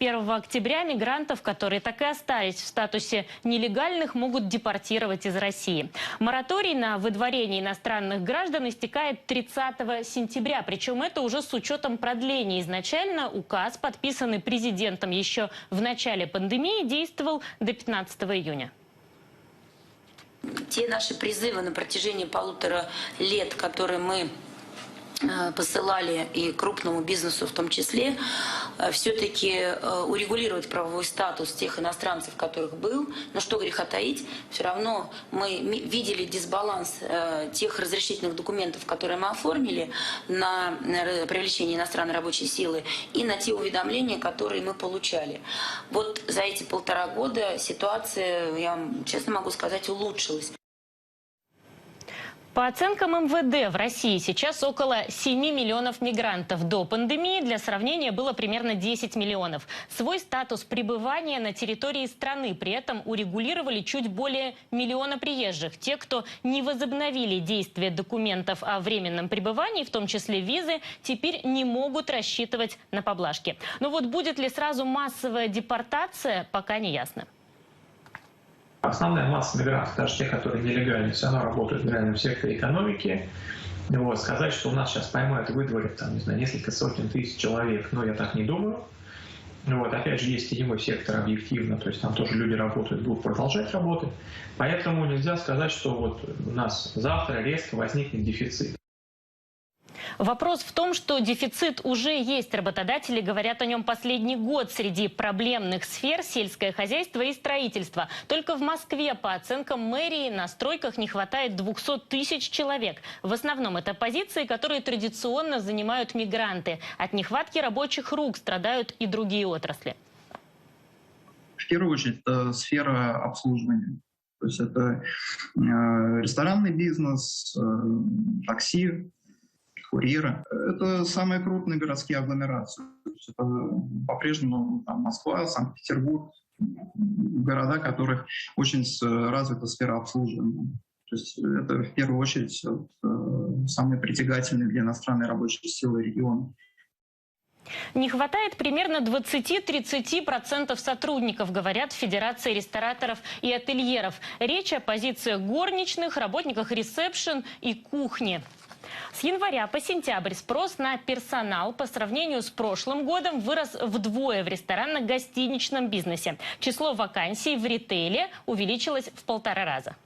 1 октября мигрантов, которые так и остались в статусе нелегальных, могут депортировать из России. Мораторий на выдворение иностранных граждан истекает 30 сентября. Причем это уже с учетом продления. Изначально указ, подписанный президентом еще в начале пандемии, действовал до 15 июня. Те наши призывы на протяжении 1,5 лет, которые мы посылали и крупному бизнесу в том числе, все-таки урегулировать правовой статус тех иностранцев, которых был. Но что греха таить, все равно мы видели дисбаланс тех разрешительных документов, которые мы оформили на привлечение иностранной рабочей силы, и на те уведомления, которые мы получали. Вот за эти 1,5 года ситуация, я вам честно могу сказать, улучшилась. По оценкам МВД, в России сейчас около 7 миллионов мигрантов. До пандемии, для сравнения, было примерно 10 миллионов. Свой статус пребывания на территории страны при этом урегулировали чуть более миллиона приезжих. Те, кто не возобновили действие документов о временном пребывании, в том числе визы, теперь не могут рассчитывать на поблажки. Но вот будет ли сразу массовая депортация, пока не ясно. Основная масса мигрантов, даже те, которые нелегально, все равно работают в реальном секторе экономики. Вот, сказать, что у нас сейчас поймают и выдворят там, не знаю, несколько сотен тысяч человек, но я так не думаю. Вот, опять же, есть теневой сектор объективно, то есть там тоже люди работают, будут продолжать работать. Поэтому нельзя сказать, что вот у нас завтра резко возникнет дефицит. Вопрос в том, что дефицит уже есть. Работодатели говорят о нем последний год. Среди проблемных сфер сельское хозяйство и строительство. Только в Москве, по оценкам мэрии, на стройках не хватает 200 тысяч человек. В основном это позиции, которые традиционно занимают мигранты. От нехватки рабочих рук страдают и другие отрасли. В первую очередь, это сфера обслуживания. То есть это ресторанный бизнес, такси, курьеры. Это самые крупные городские агломерации. Это по-прежнему Москва, Санкт-Петербург, города, в которых очень развита сфера обслуживания. То есть это в первую очередь самые притягательные для иностранной рабочей силы регионы. Не хватает примерно 20-30% сотрудников, говорят в Федерации рестораторов и ательеров. Речь о позициях горничных, работниках ресепшн и кухни. С января по сентябрь спрос на персонал по сравнению с прошлым годом вырос вдвое в ресторанно-гостиничном бизнесе. Число вакансий в ритейле увеличилось в 1,5 раза.